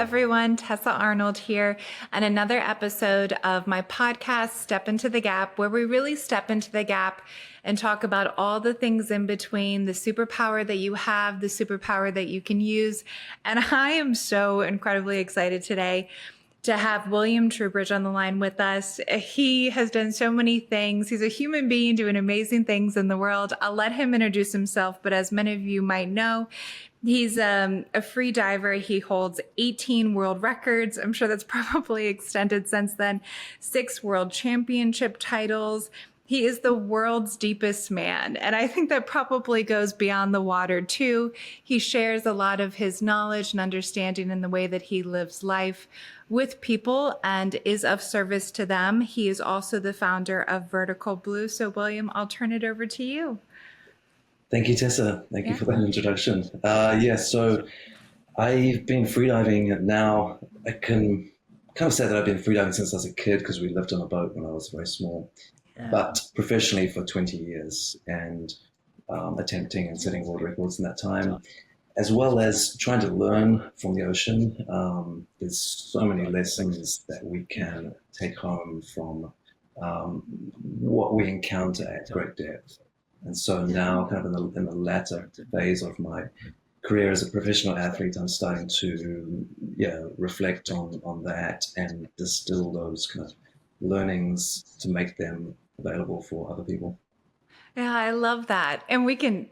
everyone. Tessa Arnold here, and another episode of my podcast, Step Into the Gap, where we really step into the gap and talk about all the things in between, the superpower that you have, the superpower that you can use. And I am so incredibly excited today to have William Trubridge on the line with us. He has done so many things. He's a human being doing amazing things in the world. I'll let him introduce himself, but as many of you might know, he's a free diver. He holds 18 world records. I'm sure that's probably extended since then. 6 world championship titles. He is the world's deepest man. And I think that probably goes beyond the water too. He shares a lot of his knowledge and understanding in the way that he lives life with people and is of service to them. He is also the founder of Vertical Blue. So William, I'll turn it over to you. Thank you, Tessa. Thank you for that introduction. So I've been freediving now. I can kind of say that I've been freediving since I was a kid because we lived on a boat when I was very small, but professionally for 20 years and attempting and setting world records in that time, as well as trying to learn from the ocean. There's so many lessons that we can take home from what we encounter at great depth. And so now, kind of in the latter phase of my career as a professional athlete, I'm starting to reflect on that and distill those kind of learnings to make them available for other people. Yeah, I love that. And we can,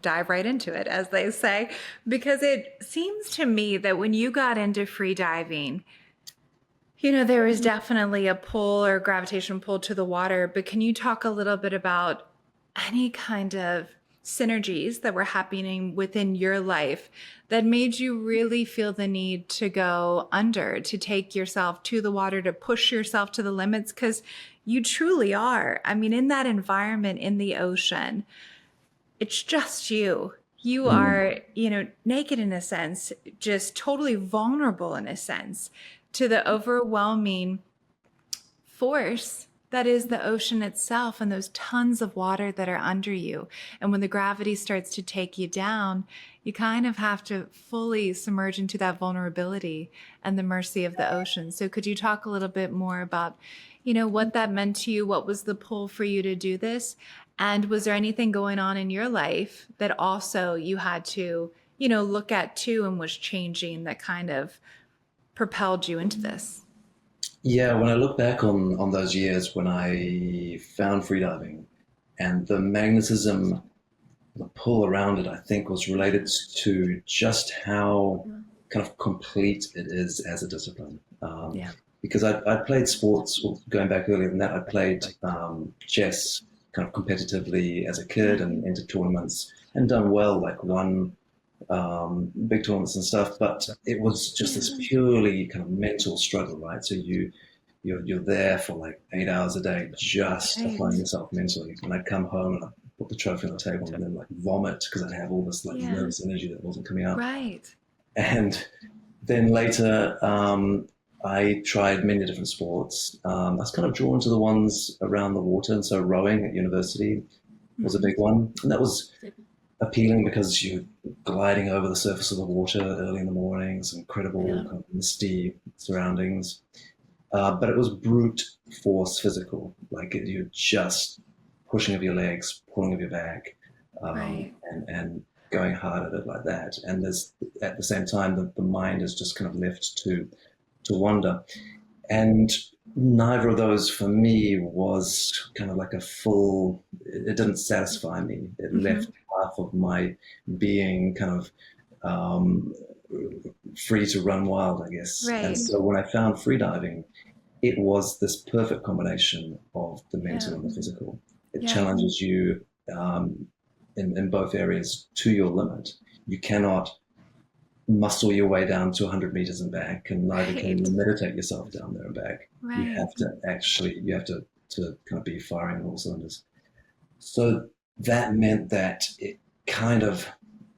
dive right into it, as they say, because it seems to me that when you got into free diving, there was definitely a pull or gravitation pull to the water. But can you talk a little bit about any kind of synergies that were happening within your life that made you really feel the need to go under, to take yourself to the water, to push yourself to the limits? Because you truly are. I mean, in that environment, in the ocean, it's just you. You are, naked in a sense, just totally vulnerable in a sense to the overwhelming force that is the ocean itself and those tons of water that are under you. And when the gravity starts to take you down, you kind of have to fully submerge into that vulnerability and the mercy of the ocean. So could you talk a little bit more about, what that meant to you? What was the pull for you to do this? And was there anything going on in your life that also you had to, look at too and was changing that kind of propelled you into this? Yeah, when I look back on those years when I found freediving and the magnetism, the pull around it, I think was related to just how kind of complete it is as a discipline. Because I played sports, going back earlier than that, I played chess kind of competitively as a kid and entered tournaments and done well, like won big tournaments and stuff, but it was just this purely kind of mental struggle, right? So you're there for like 8 hours a day just applying yourself mentally. And I'd come home and I'd put the trophy on the table and then like vomit because I'd have all this like nervous energy that wasn't coming out. Right. And then later I tried many different sports. I was kind of drawn to the ones around the water, and so rowing at university was a big one. And that was appealing because you're gliding over the surface of the water early in the mornings, incredible kind of misty surroundings. But it was brute force physical, like you're just pushing of your legs, pulling of your back, and going hard at it like that. And there's at the same time the mind is just kind of left to wander. And neither of those for me was kind of like it didn't satisfy me. It left half of my being kind of free to run wild, I guess. Right. And so when I found freediving, it was this perfect combination of the mental and the physical. It challenges you in both areas to your limit. You cannot muscle your way down to 100 meters and back, and neither can you meditate yourself down there and back. You have to kind of be firing on all cylinders. So that meant that it kind of,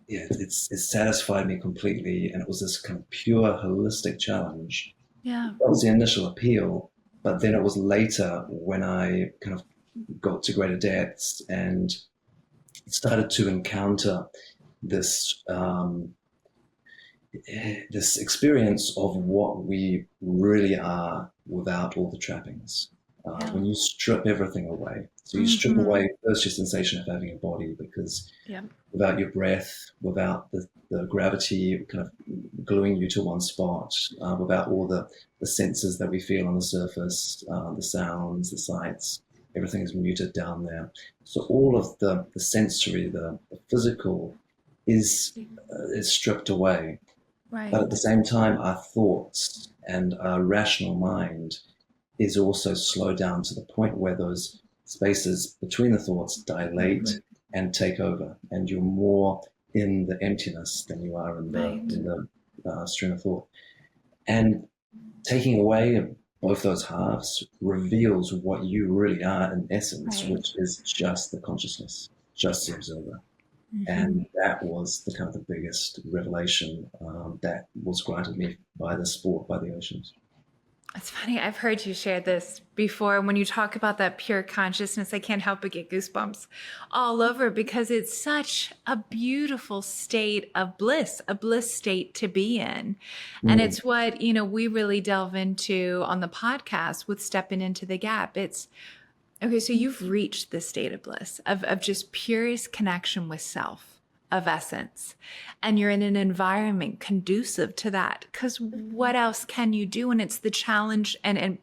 it satisfied me completely, and it was this kind of pure holistic challenge. Yeah. That was the initial appeal, but then it was later when I kind of got to greater depths and started to encounter this this experience of what we really are without all the trappings. Yeah. When you strip everything away, so you strip away first your sensation of having a body, because without your breath, without the gravity kind of gluing you to one spot, without all the senses that we feel on the surface, the sounds, the sights, everything is muted down there. So all of the sensory, the physical is stripped away. But at the same time, our thoughts and our rational mind is also slowed down to the point where those spaces between the thoughts dilate and take over, and you're more in the emptiness than you are in the stream of thought. And taking away both those halves reveals what you really are in essence, which is just the consciousness, just the observer. And that was the kind of the biggest revelation that was granted me by the sport, by the oceans. It's funny. I've heard you share this before. When you talk about that pure consciousness, I can't help but get goosebumps all over, because it's such a beautiful state of bliss, a bliss state to be in. And it's what, we really delve into on the podcast with Stepping Into the Gap. It's, okay, so you've reached the state of bliss, of just purest connection with self, of essence, and you're in an environment conducive to that, because what else can you do? And it's the challenge, and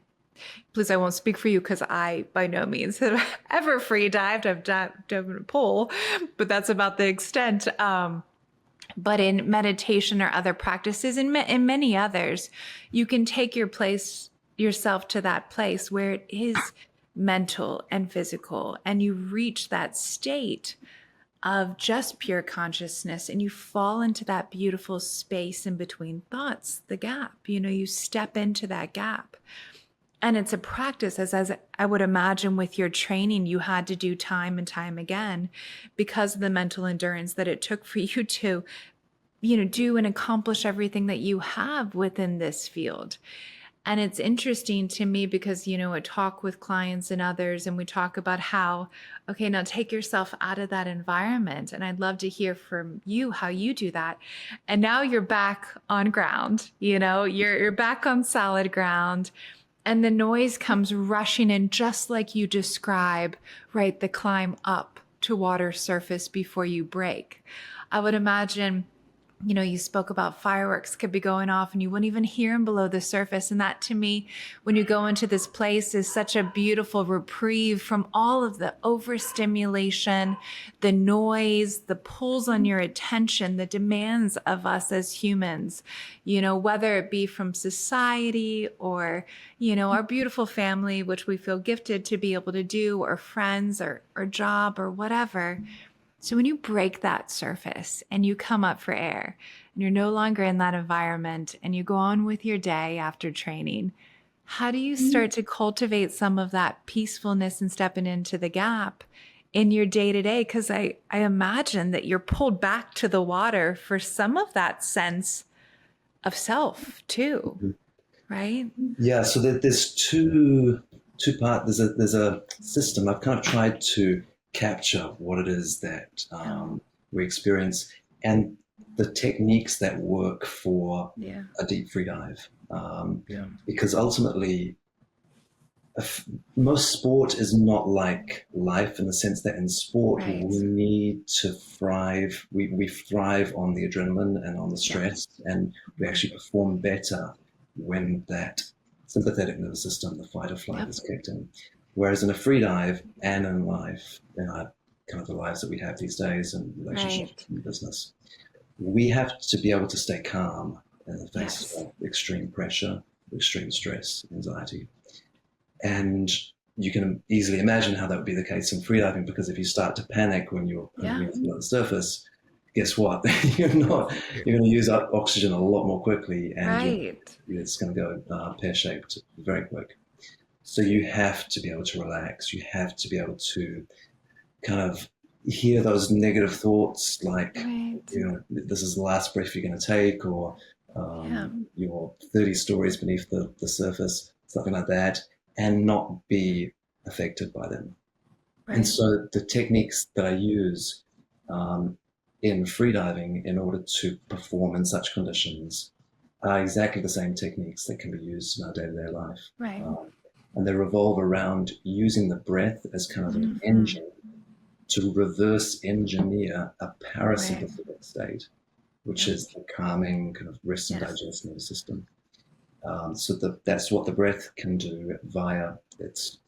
please, I won't speak for you, because I by no means have ever free dived. I've dove in a pool, but that's about the extent. But in meditation or other practices, and in many others, you can take yourself to that place where it is mental and physical, and you reach that state of just pure consciousness, and you fall into that beautiful space in between thoughts, the gap. You step into that gap. And it's a practice, as I would imagine with your training, you had to do time and time again, because of the mental endurance that it took for you to, do and accomplish everything that you have within this field. And it's interesting to me because, I talk with clients and others, and we talk about how, okay, now take yourself out of that environment. And I'd love to hear from you how you do that. And now you're back on ground, you're back on solid ground, and the noise comes rushing in, just like you describe, right? The climb up to water surface before you break. I would imagine, you spoke about fireworks could be going off and you wouldn't even hear them below the surface. And that, to me, when you go into this place, is such a beautiful reprieve from all of the overstimulation, the noise, the pulls on your attention, the demands of us as humans, whether it be from society or, our beautiful family, which we feel gifted to be able to do, or friends or job or whatever. So when you break that surface and you come up for air and you're no longer in that environment and you go on with your day after training, how do you start to cultivate some of that peacefulness and stepping into the gap in your day to day? Because I imagine that you're pulled back to the water for some of that sense of self too, right? Yeah, so there's two parts. There's a system. I've kind of tried to capture what it is that we experience and the techniques that work for a deep free dive. Because ultimately, most sport is not like life, in the sense that in sport we need to thrive. We thrive on the adrenaline and on the stress, and we actually perform better when that sympathetic nervous system, the fight or flight, is kicked in. Whereas in a free dive and in life, in our kind of the lives that we have these days and relationships and business, we have to be able to stay calm in the face of extreme pressure, extreme stress, anxiety. And you can easily imagine how that would be the case in freediving, because if you start to panic when you're underneath the surface, guess what? You're going to use up oxygen a lot more quickly, and it's going to go pear-shaped very quick. So you have to be able to relax. You have to be able to kind of hear those negative thoughts like, this is the last breath you're going to take, or you're 30 stories beneath the surface, something like that, and not be affected by them. And so the techniques that I use in freediving in order to perform in such conditions are exactly the same techniques that can be used in our day-to-day life. Right. And they revolve around using the breath as kind of an engine to reverse engineer a Right. parasympathetic state, which Yep. is the calming kind of rest and Yes. digest nervous system. That's what the breath can do via its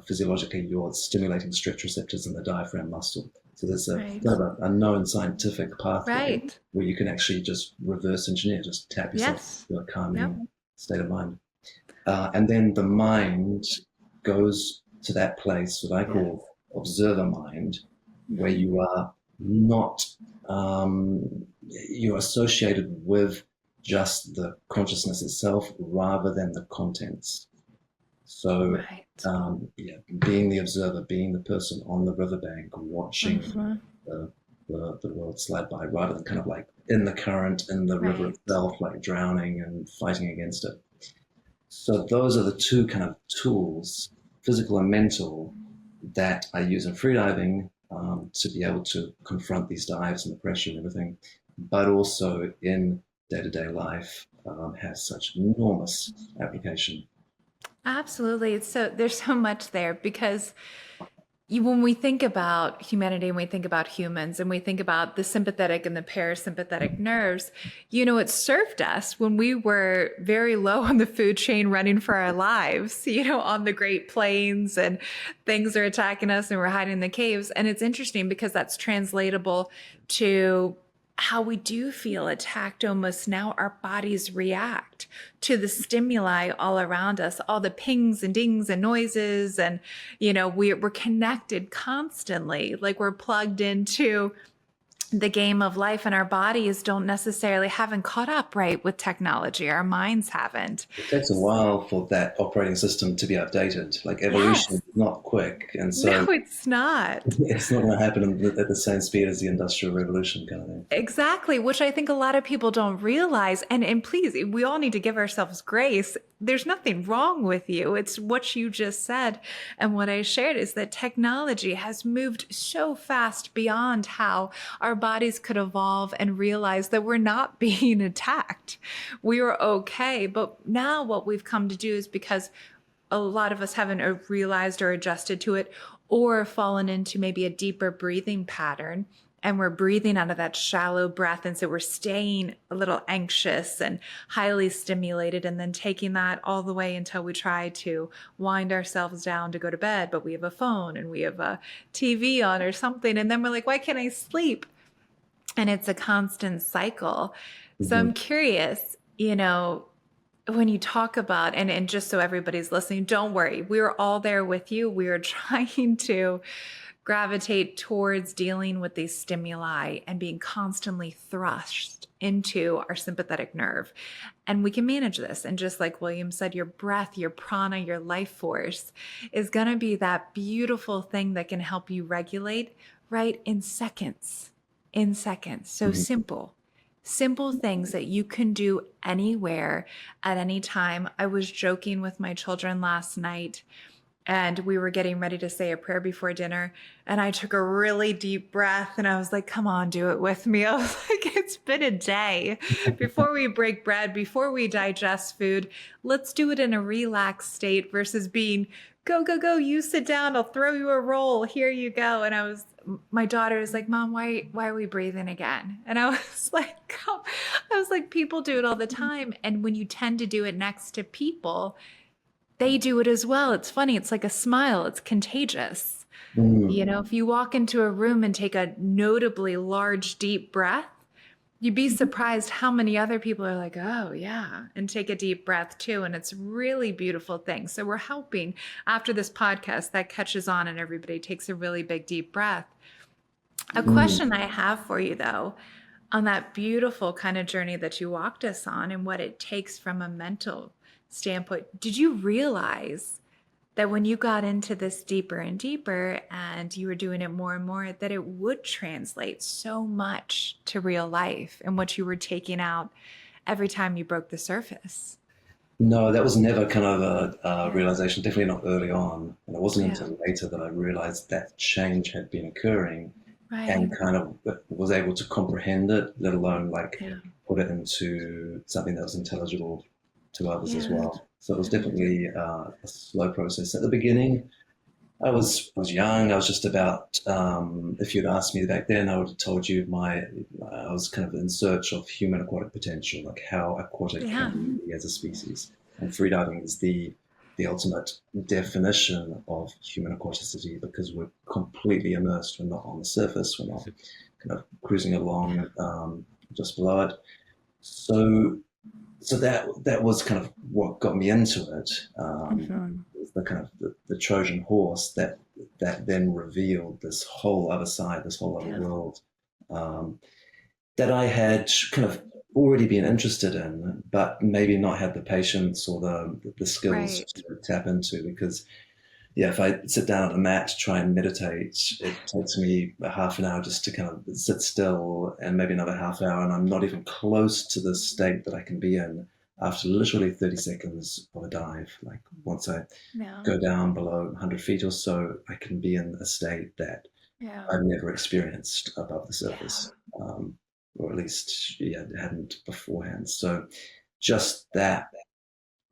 physiologically you're stimulating stretch receptors in the diaphragm muscle. So there's a Right. kind of a known scientific pathway Right. where you can actually just reverse engineer, just tap yourself Yes. to a Yep. calming state of mind. And then the mind goes to that place that I Yes. call observer mind, where you are not, you're associated with just the consciousness itself rather than the contents. So, Right. being the observer, being the person on the riverbank, watching Mm-hmm. the, the world slide by, rather than kind of like in the current, in the river Right. itself, like drowning and fighting against it. So those are the two kind of tools, physical and mental, that I use in freediving to be able to confront these dives and the pressure and everything, but also in day-to-day life has such enormous application. Absolutely. There's so much there because when we think about humanity and we think about humans and we think about the sympathetic and the parasympathetic nerves, it served us when we were very low on the food chain running for our lives, on the Great Plains and things are attacking us and we're hiding in the caves. And it's interesting because that's translatable to how we do feel attacked almost now. Our bodies react to the stimuli all around us, all the pings and dings and noises. And, we're connected constantly, like we're plugged into the game of life, and our bodies haven't caught up right with technology. Our minds haven't. It takes a while for that operating system to be updated. Like evolution Yes. is not quick, and No, so it's not. it's not going to happen at the same speed as the industrial revolution kind of thing. Exactly, which I think a lot of people don't realize. And please, we all need to give ourselves grace. There's nothing wrong with you. It's what you just said. And what I shared is that technology has moved so fast beyond how our bodies could evolve and realize that we're not being attacked. We were okay. But now what we've come to do is because a lot of us haven't realized or adjusted to it or fallen into maybe a deeper breathing pattern, and we're breathing out of that shallow breath. And so we're staying a little anxious and highly stimulated, and then taking that all the way until we try to wind ourselves down to go to bed. But we have a phone and we have a TV on or something. And then we're like, why can't I sleep? And it's a constant cycle. So Mm-hmm. I'm curious, when you talk about, and just so everybody's listening, don't worry, we're all there with you. We are trying to gravitate towards dealing with these stimuli and being constantly thrust into our sympathetic nerve. And we can manage this. And just like William said, your breath, your prana, your life force is going to be that beautiful thing that can help you regulate right in seconds. In seconds. So Mm-hmm. simple things that you can do anywhere at any time. I was joking with my children last night, and we were getting ready to say a prayer before dinner. And I took a really deep breath and I was like, come on, do it with me. I was like, it's been a day before we break bread, before we digest food. Let's do it in a relaxed state versus being go, go, go. You sit down. I'll throw you a roll. Here you go. And my daughter is like, Mom, why are we breathing again? And I was like, people do it all the time. And when you tend to do it next to people, they do it as well. It's funny. It's like a smile. It's contagious. Mm-hmm. If you walk into a room and take a notably large, deep breath, you'd be surprised how many other people are like, oh, yeah, and take a deep breath too. And it's really beautiful thing. So we're helping after this podcast that catches on and everybody takes a really big, deep breath. A question I have for you, though, on that beautiful kind of journey that you walked us on and what it takes from a mental standpoint, did you realize that when you got into this deeper and deeper and you were doing it more and more, that it would translate so much to real life and what you were taking out every time you broke the surface? No, that was never kind of a realization, definitely not early on. And it wasn't Yeah. until later that I realized that change had been occurring. Right. and kind of was able to comprehend it, let alone like Yeah. put it into something that was intelligible to others as Yeah. well. So it was definitely a slow process. At the beginning, I was young. I was just about. If you'd asked me back then, I would have told you I was kind of in search of human aquatic potential, like how aquatic Yeah. can we be as a species. And freediving is the ultimate definition of human aquaticity because we're completely immersed. We're not on the surface. We're not kind of cruising along just below it. So so that was kind of what got me into it. Mhm. The kind of the Trojan horse that then revealed this whole other side, this whole other Yeah. world um, that I had kind of already been interested in, but maybe not had the patience or the skills Right. to tap into because yeah, if I sit down on a mat to try and meditate, it takes me a half an hour just to kind of sit still and maybe another half hour. And I'm not even close to the state that I can be in after literally 30 seconds of a dive. Like once I Yeah. go down below 100 feet or so, I can be in a state that Yeah. I've never experienced above the Yeah. surface, or at least yeah, hadn't beforehand. So just that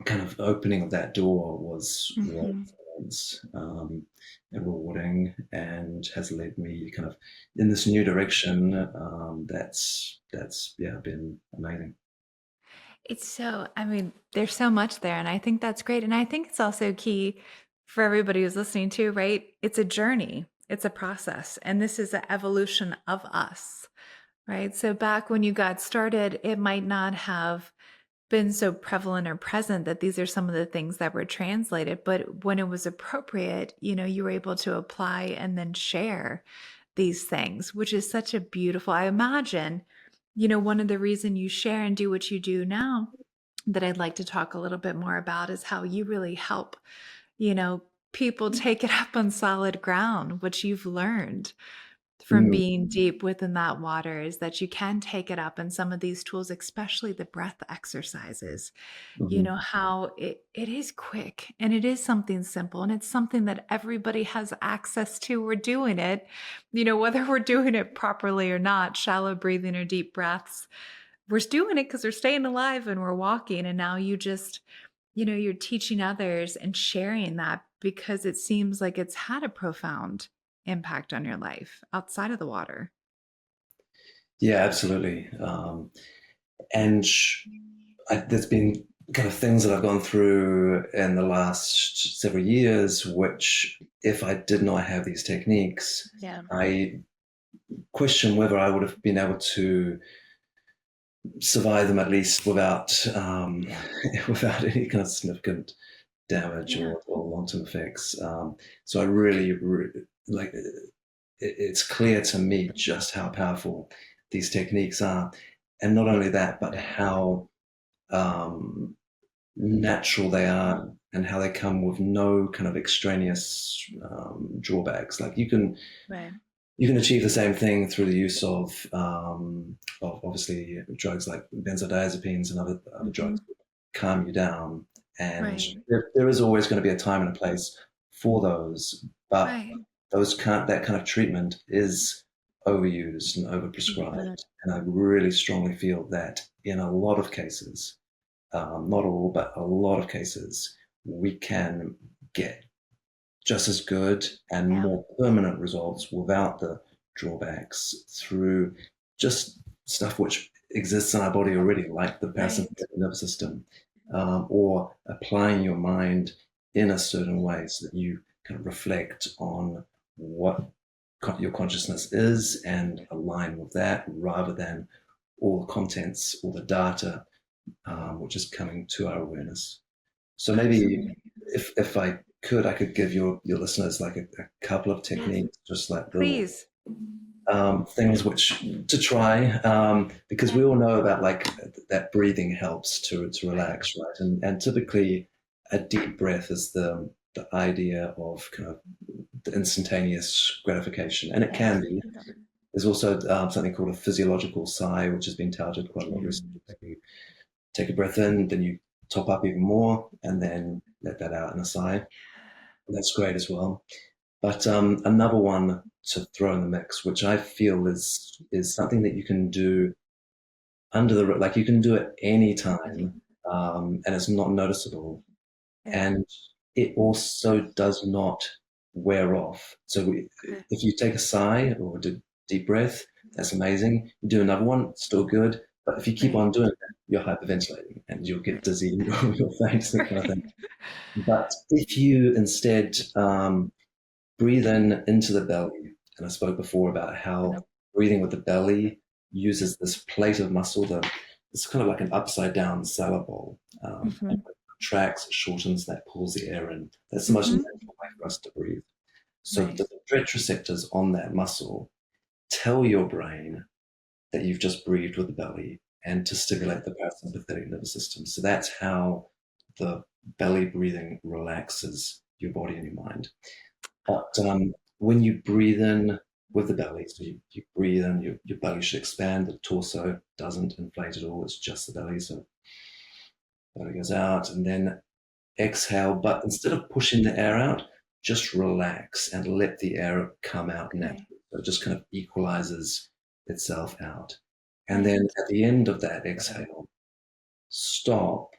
kind of opening of that door Mhm. was rewarding and has led me kind of in this new direction. That's yeah been amazing. It's so, I mean, there's so much there, and I think that's great. And I think it's also key for everybody who's listening to, right? It's a journey, it's a process, and this is an evolution of us, right? So back when you got started, it might not have been so prevalent or present that these are some of the things that were translated, but when it was appropriate, you were able to apply and then share these things, which is such a beautiful, I imagine, one of the reason you share and do what you do now that I'd like to talk a little bit more about is how you really help, you know, people take it up on solid ground, which you've learned from Mm, being deep within that water is that you can take it up. And some of these tools, especially the breath exercises, mhm. how it is quick and it is something simple and it's something that everybody has access to. We're doing it, whether we're doing it properly or not, shallow breathing or deep breaths. We're doing it because we're staying alive and we're walking. And now you just, you're teaching others and sharing that because it seems like it's had a profound impact on your life outside of the water. Yeah, absolutely. And there's been kind of things that I've gone through in the last several years, which if I did not have these techniques, Yeah. I question whether I would have been able to survive them at least without Yeah. without any kind of significant damage Yeah. or long-term effects. So I really, like it's clear to me just how powerful these techniques are, and not only that, but how um, natural they are, and how they come with no kind of extraneous drawbacks. Like Right. you can achieve the same thing through the use of obviously drugs like benzodiazepines and other Hmm. drugs that calm you down. And Right. there is always going to be a time and a place for those, but Right. that kind of treatment is overused and Mhm. overprescribed. And I really strongly feel that in a lot of cases, not all, but a lot of cases, we can get just as good and Yeah. more permanent results without the drawbacks through just stuff which exists in our body already, like the Right. parasympathetic nervous system, or applying your mind in a certain way so that you can reflect on what your consciousness is and align with that rather than all the contents or the data which is coming to our awareness. So maybe Absolutely. if I could, I could give your listeners like a couple of Yes. techniques, just like little Please. things which to try, because Yeah. we all know about like that breathing helps to Right. relax, right? And typically a deep breath is the idea of kind of the instantaneous gratification, and it Yes. can be. There's also something called a physiological sigh, which has been touted quite a lot Mm. recently. You take a breath in, then you top up even more, and then let that out in a sigh. That's great as well. But another one to throw in the mix, which I feel is something that you can do like you can do it anytime, and it's not noticeable, Yeah. and it also does not wear off. So Okay. if you take a sigh or do deep breath, that's amazing. You do another one, still good. But if you keep Right. on doing it, you're hyperventilating and you'll get Right. dizzy, you'll faint, that kind of thing. Right. But if you instead breathe in into the belly, and I spoke before about how breathing with the belly uses this plate of muscle that it's kind of like an upside down salad bowl. And Mm-hmm. it contracts, shortens, that pulls the air in. That's the most Mm-hmm. natural way for us to breathe. So Right. the stretch receptors on that muscle tell your brain that you've just breathed with the belly and to stimulate the parasympathetic nervous system. So that's how the belly breathing relaxes your body and your mind. But when you breathe in with the belly, so you breathe in, your belly should expand, the torso doesn't inflate at all, it's just the belly. So belly goes out and then exhale, but instead of pushing the air out, just relax and let the air come out Okay. naturally. So it just kind of equalizes itself out. And then Right. at the end of that exhale, stop.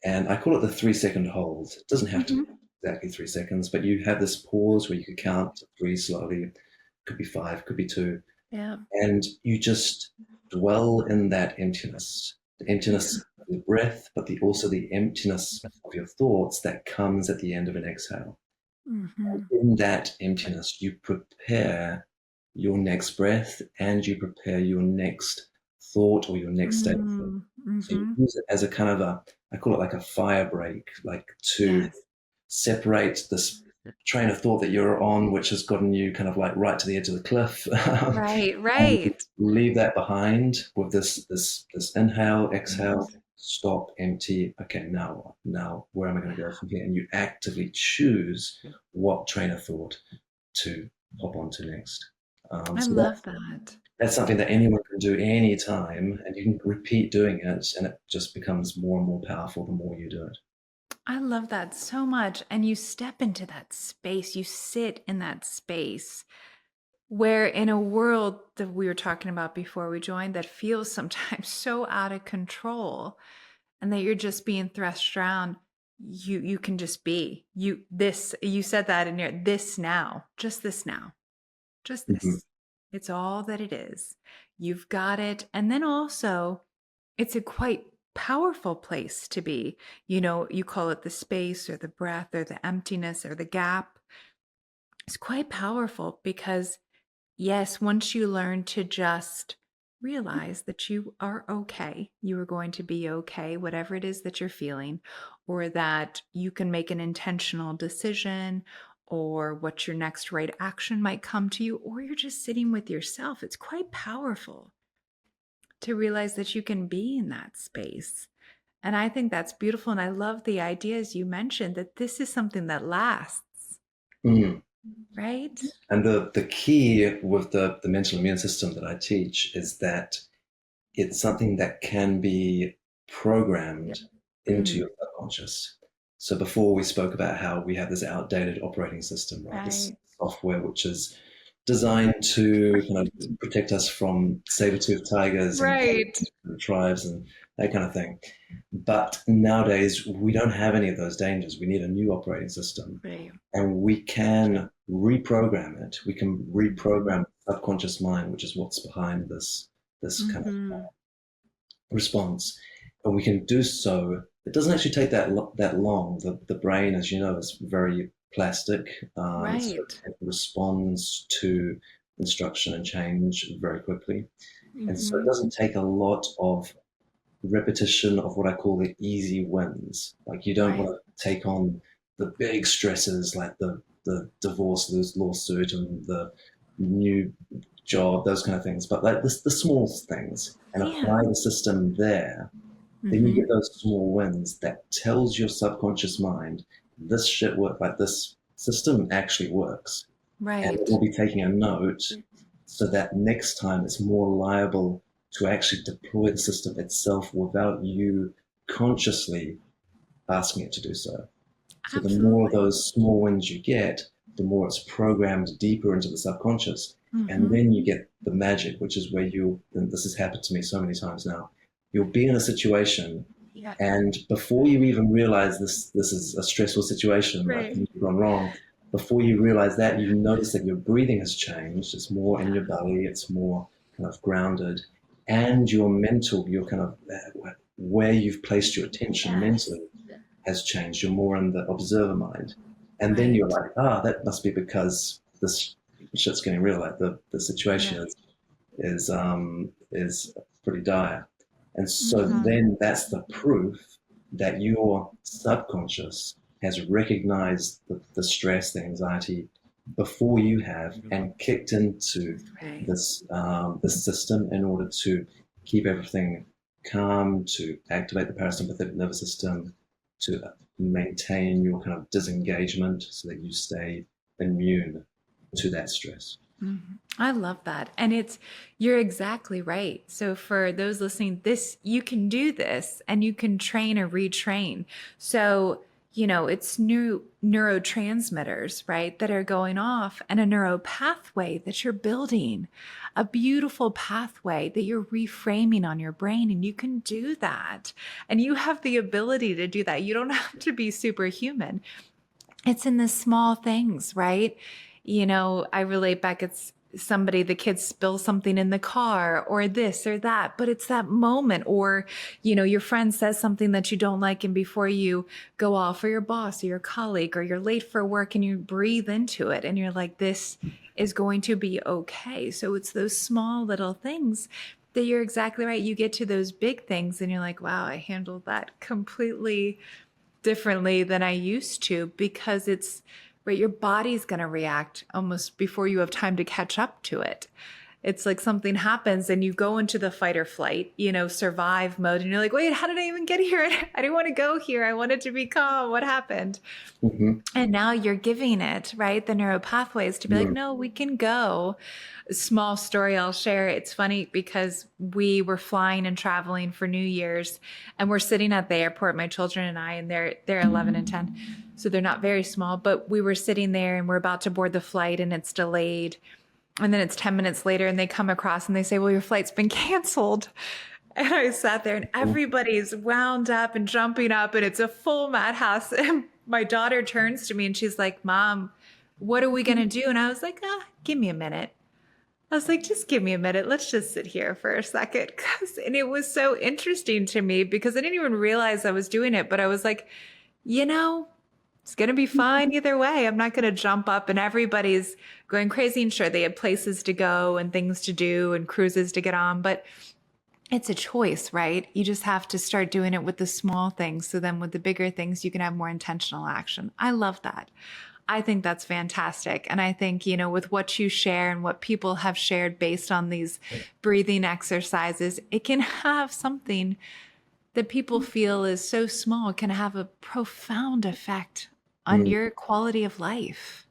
And I call it the 3 second hold. It doesn't have to be Mm-hmm. exactly 3 seconds, but you have this pause where you can count to three slowly. Could be five, could be two. Yeah. And you just dwell in that emptiness, the Yeah. emptiness of your breath, but also the emptiness of your thoughts that comes at the end of an exhale. And Mm-hmm. in that emptiness, you prepare your next breath and you prepare your next thought or your next state. So you Mm-hmm. use it as a kind of I call it like a fire break, like to Yes. separate this train of thought that you're on, which has gotten you kind of like right to the edge of the cliff, Right. and Right. leave that behind with this inhale, exhale, Yes. stop, empty. Okay, now where am I going to go from here? And you actively choose what train of thought to hop onto next. I So love that. that's something that anyone can do anytime, and you can repeat doing it, and it just becomes more and more powerful the more you do it. I love that so much. And you step into that space, you sit in that space where, in a world that we were talking about before we joined, that feels sometimes so out of control and that you're just being thrust around, you can just be. You said that in your this now, just this now, just Mhm. this. It's all that it is. You've got it. And then also, it's a quite powerful place to be. You call it the space or the breath or the emptiness or the gap. It's quite powerful because, yes, once you learn to just realize that you are okay, you are going to be okay, whatever it is that you're feeling, or that you can make an intentional decision, or what your next right action might come to you, or you're just sitting with yourself. It's quite powerful to realize that you can be in that space. And I think that's beautiful. And I love the ideas you mentioned that this is something that lasts, Mm. right? And the key with the mental immune system that I teach is that it's something that can be programmed into Mm, your subconscious. So before we spoke about how we have this outdated operating system, right? This right. software which is designed to kind of protect us from saber-toothed tigers and Right. tribes and that kind of thing. But nowadays we don't have any of those dangers. We need a new operating system, Right. and we can reprogram it. We can reprogram the subconscious mind, which is what's behind this kind of Mm-hmm. response, and we can do so. It doesn't actually take that long. The brain, as you know, is very plastic, so Right. it responds to instruction and change very quickly, and so it Mm-hmm. doesn't take a lot of repetition of what I call the easy wins. Like you don't Right. want to take on the big stresses like the divorce lawsuit and the new job, those kind of things, but like the small things, and Yeah. apply the system there. Then you Mm-hmm. get those small wins that tells your subconscious mind this shit work, like this system actually works, and it Right. will be taking a note so that next time it's more liable to actually deploy the system itself without you consciously asking it to do so. So the more of Absolutely. those small wins you get, the more it's programmed deeper into the subconscious. And Mm-hmm. then you get the magic, which is where and this has happened to me so many times now, you'll be in a situation, Yeah. and before you even realize this is a stressful situation, like Right. things have gone wrong, before you realize that, you notice that your breathing has changed. It's more in Yeah. your belly, it's more kind of grounded, and your kind of where you've placed your attention Yes. mentally has changed. You're more in the observer mind. And then you're Right. like, that must be because this shit's getting real. Like the situation Yeah. is pretty dire. And so Mm-hmm. then that's the proof that your subconscious has recognized the stress, the anxiety before you have, and kicked into Right. this system in order to keep everything calm, to activate the parasympathetic nervous system, to maintain your kind of disengagement so that you stay immune to that stress. Mhm. I love that. And you're exactly right. So for those listening, you can do this and you can train or retrain. So, it's new neurotransmitters, right, that are going off and a neuro pathway that you're building, a beautiful pathway that you're reframing on your brain. And you can do that. And you have the ability to do that. You don't have to be superhuman. It's in the small things, right? I relate back, it's the kids spill something in the car or this or that, but it's that moment. Or, your friend says something that you don't like, and before you go off, or your boss or your colleague, or you're late for work, and you breathe into it and you're like, this is going to be okay. So it's those small little things that you're exactly right. You get to those big things and you're like, wow, I handled that completely differently than I used to, because it's right, your body's going to react almost before you have time to catch up to it. It's like something happens and you go into the fight or flight, survive mode, and you're like, wait, how did I even get here? I didn't want to go here. I wanted to be calm. What happened? Mm-hmm. And now you're giving it, right, the neural pathways to be like, Mm. no, we can go. A small story I'll share. It's funny because we were flying and traveling for New Year's, and we're sitting at the airport, my children and I, and they're 11 and 10. So they're not very small, but we were sitting there and we're about to board the flight and it's delayed. And then it's 10 minutes later and they come across and they say, well, your flight's been canceled. And I sat there and everybody's wound up and jumping up and it's a full madhouse. And my daughter turns to me and she's like, Mom, what are we going to do? And I was like, give me a minute. I was like, just give me a minute. Let's just sit here for a second. And it was so interesting to me because I didn't even realize I was doing it. But I was like, you know, it's going to be fine either way. I'm not going to jump up and everybody's going crazy. And sure, they had places to go and things to do and cruises to get on. But it's a choice, right? You just have to start doing it with the small things. So then with the bigger things, you can have more intentional action. I love that. I think that's fantastic. And I think, with what you share and what people have shared based on these breathing exercises, it can have something that people feel is so small, it can have a profound effect on Mm. your quality of life.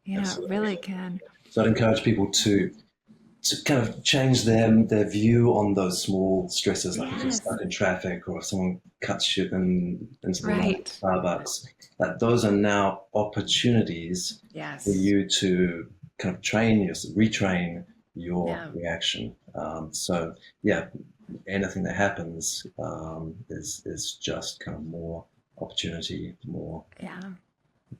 It Absolutely. really can. So I'd encourage people to kind of change their view on those small stresses, like if you're Yes. stuck in traffic or if someone cuts you into the line at Right. Starbucks. That those are now opportunities for Yes. you to kind of retrain your Yeah. reaction. So yeah, anything that happens is just kind of more opportunity, Yeah.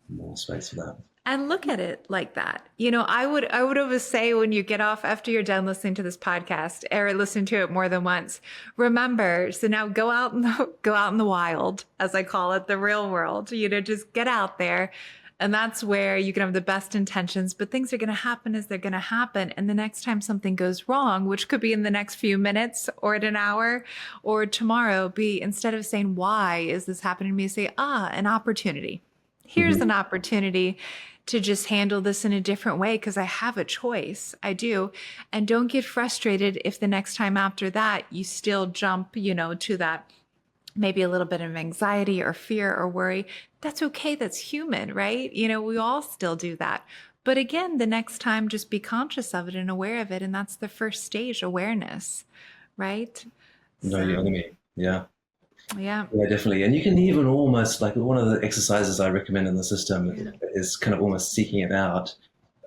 more space for that. And look at it like that. I would always say when you get off after you're done listening to this podcast or listen to it more than once, remember, so now go out in the wild, as I call it, the real world, just get out there. And that's where you can have the best intentions, but things are going to happen as they're going to happen. And the next time something goes wrong, which could be in the next few minutes or in an hour or tomorrow, instead of saying, why is this happening to me? Say, an opportunity. Here's Mm-hmm. an opportunity to just handle this in a different way because I have a choice. I do. And don't get frustrated if the next time after that you still jump, to that maybe a little bit of anxiety or fear or worry. That's okay. That's human, right? We all still do that. But again, the next time, just be conscious of it and aware of it. And that's the first stage, awareness, right? Know your So, enemy. Yeah. Yeah. Yeah, definitely. And you can even almost, like, one of the exercises I recommend in the system is kind of almost seeking it out,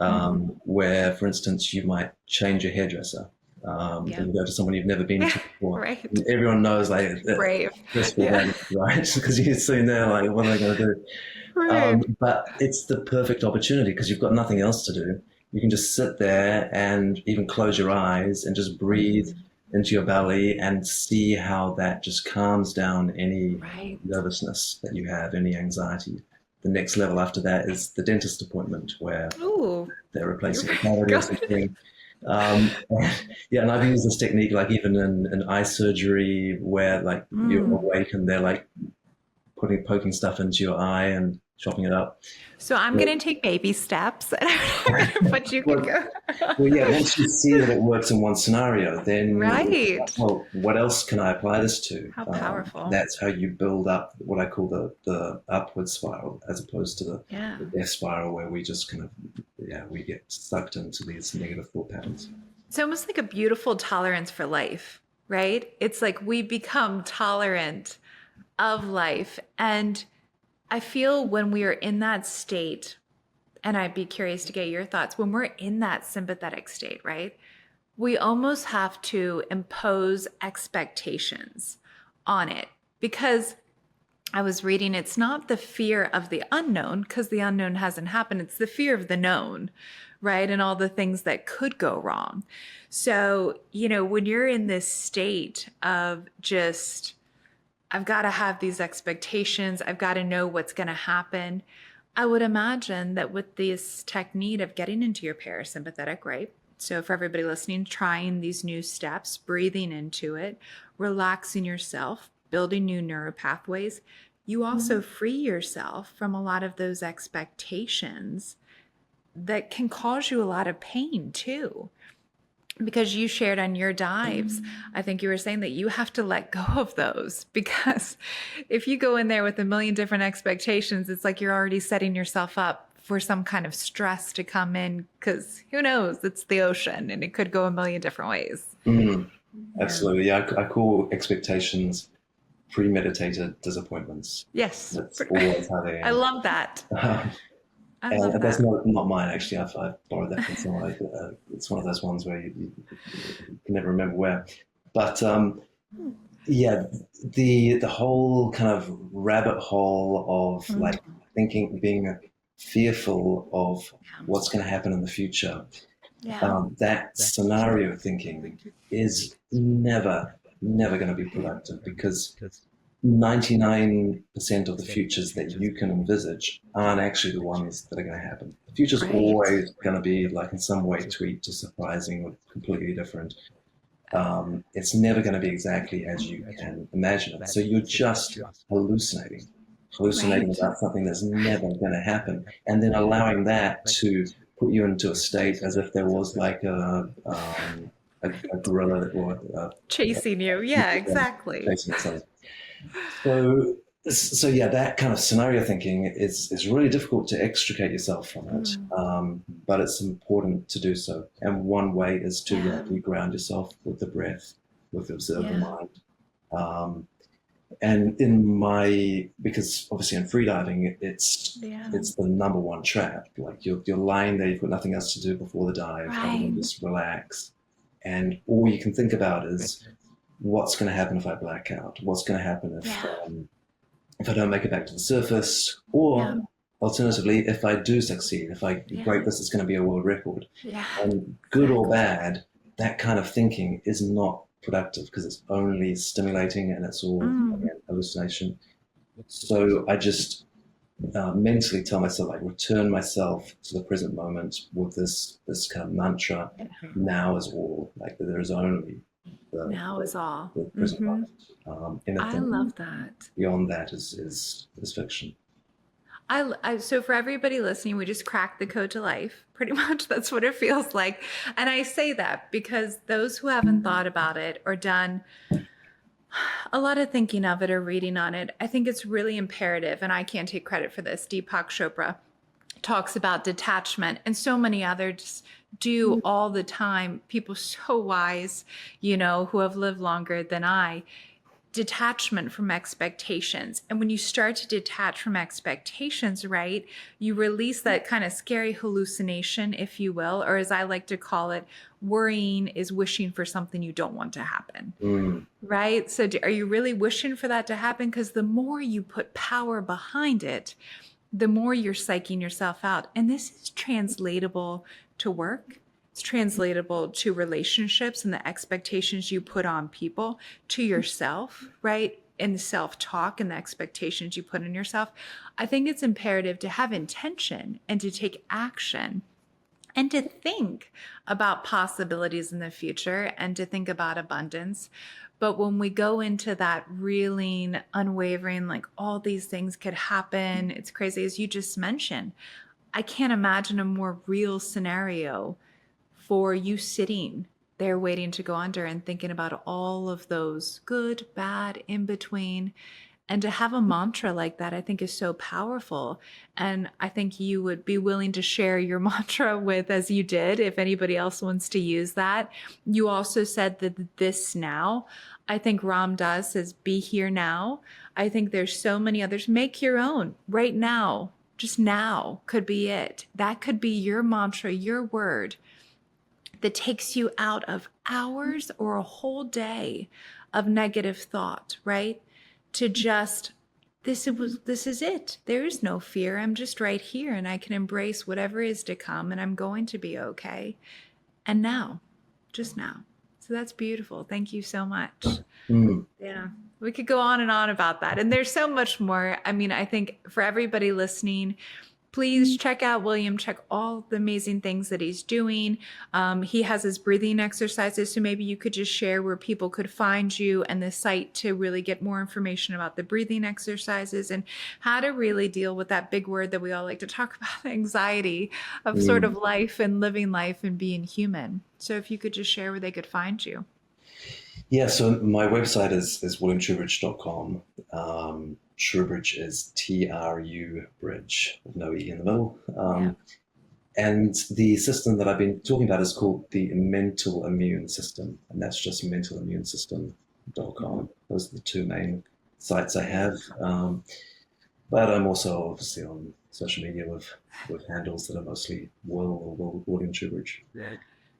Hmm. where, for instance, you might change your hairdresser. Yeah. And you go to someone you've never been to before. Right. And everyone knows, like, Brave. stressful Yeah. that is, right? Because you're sitting there like, what are they going to do? Right. But it's the perfect opportunity because you've got nothing else to do. You can just sit there and even close your eyes and just breathe into your belly and see how that just calms down any Right. nervousness that you have, any anxiety. The next level after that is the dentist appointment where Ooh, they're you're replacing a cavity or good. something. Yeah, and I've used this technique like even in eye surgery where like you're Mm. awake and they're like poking stuff into your eye and chopping it up. So I'm Well, going to take baby steps, but you could well, go. well, yeah, once you see that it works in one scenario, then, Right. well, what else can I apply this to? How powerful. That's how you build up what I call the upward spiral, as opposed to Yeah. the death spiral where we just kind of, yeah, we get sucked into these negative thought patterns. It's almost like a beautiful tolerance for life, right? It's like we become tolerant of life. And I feel when we are in that state, and I'd be curious to get your thoughts, when we're in that sympathetic state, right? We almost have to impose expectations on it because I was reading it's not the fear of the unknown because the unknown hasn't happened. It's the fear of the known, right? And all the things that could go wrong. So, when you're in this state of just, I've got to have these expectations, I've got to know what's going to happen. I would imagine that with this technique of getting into your parasympathetic, right? So, for everybody listening, trying these new steps, breathing into it, relaxing yourself, building new neural pathways, you also free yourself from a lot of those expectations that can cause you a lot of pain too. Because you shared on your dives, I think you were saying that you have to let go of those because if you go in there with a million different expectations, it's like you're already setting yourself up for some kind of stress to come in because who knows, it's the ocean and it could go a million different ways. Mm, Yeah. absolutely. Yeah, I call expectations premeditated disappointments. Yes. That's always how they I end. love that. I love And that's that. not mine, actually. I've borrowed that from someone. It's one of those ones where you can never remember where. But yeah, the whole kind of rabbit hole of like thinking, being fearful of what's going to happen in the future, Yeah. that scenario thinking is never going to be productive because 99% of the futures that you can envisage aren't actually the ones that are going to happen. The future's Right. always going to be like in some way tweaked or surprising or completely different. It's never going to be exactly as you can imagine it. So you're just hallucinating Right. about something that's never going to happen, and then allowing that to put you into a state as if there was like a gorilla or Chasing you. Yeah, exactly. chasing something. So yeah, that kind of scenario thinking is really difficult to extricate yourself from it, but it's important to do so. And one way is to Yeah. ground yourself with the breath, with the observer Yeah. mind. And because obviously in freediving, Yeah. it's the number one trap. Like you're lying there, you've got nothing else to do before the dive other Right. than just relax, and all you can think about is what's going to happen if I black out? What's going to happen Yeah. if I don't make it back to the surface? Yeah. Or alternatively, if I do succeed, if I Yeah. break this, it's going to be a world record. Yeah. And good or bad, that kind of thinking is not productive because it's only stimulating and it's all again, hallucination. So I just mentally tell myself, like, return myself to the present moment with this kind of mantra. Now is all. Like there is only Now is all. the present moment. I Anything love that. beyond that is fiction. So for everybody listening, we just cracked the code to life. Pretty much that's what it feels like. And I say that because those who haven't thought about it or done a lot of thinking of it or reading on it, I think it's really imperative. And I can't take credit for this. Deepak Chopra talks about detachment and so many others do all the time. People so wise, who have lived longer than I. detachment from expectations. And when you start to detach from expectations, right, you release that kind of scary hallucination, if you will, or as I like to call it, worrying is wishing for something you don't want to happen. Right? So are you really wishing for that to happen? Because the more you put power behind it, the more you're psyching yourself out. And this is translatable to work. It's translatable to relationships and the expectations you put on people, to yourself, right? And the self-talk and the expectations you put on yourself. I think it's imperative to have intention and to take action and to think about possibilities in the future and to think about abundance. But when we go into that reeling, unwavering, like all these things could happen, it's crazy, as you just mentioned. I can't imagine a more real scenario for you sitting there waiting to go under and thinking about all of those good, bad, in between. And to have a mantra like that, I think is so powerful. And I think you would be willing to share your mantra with, as you did, if anybody else wants to use that. You also said that this now. I think Ram Dass says, be here now. I think there's so many others. Make your own right now. Just now could be it. That could be your mantra, your word that takes you out of hours or a whole day of negative thought, right? To just, this is it. There is no fear. I'm just right here and I can embrace whatever is to come and I'm going to be okay. And now, just now. So that's beautiful. Thank you so much. Yeah. We could go on and on about that. And there's so much more. I mean, I think for everybody listening, please check out William, check all the amazing things that he's doing. He has his breathing exercises, so maybe you could just share where people could find you and the site to really get more information about the breathing exercises and how to really deal with that big word that we all like to talk about, anxiety of sort of life and living life and being human. So if you could just share where they could find you. Yeah, so my website is williamtrubridge.com. Trubridge is T-R-U Bridge, with no E in the middle. And the system that I've been talking about is called the mental immune system, and that's just mentalimmunesystem.com. Those are the two main sites I have. But I'm also obviously on social media with handles that are mostly William Trubridge.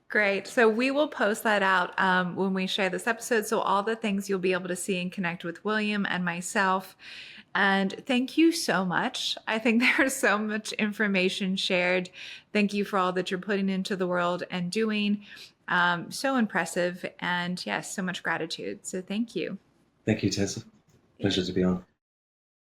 Great. So we will post that out when we share this episode. So all the things you'll be able to see and connect with William and myself. And thank you so much. I think there's so much information shared. Thank you for all that you're putting into the world and doing. So impressive. And yes, so much gratitude. So thank you. Thank you, Tessa. Pleasure to be on.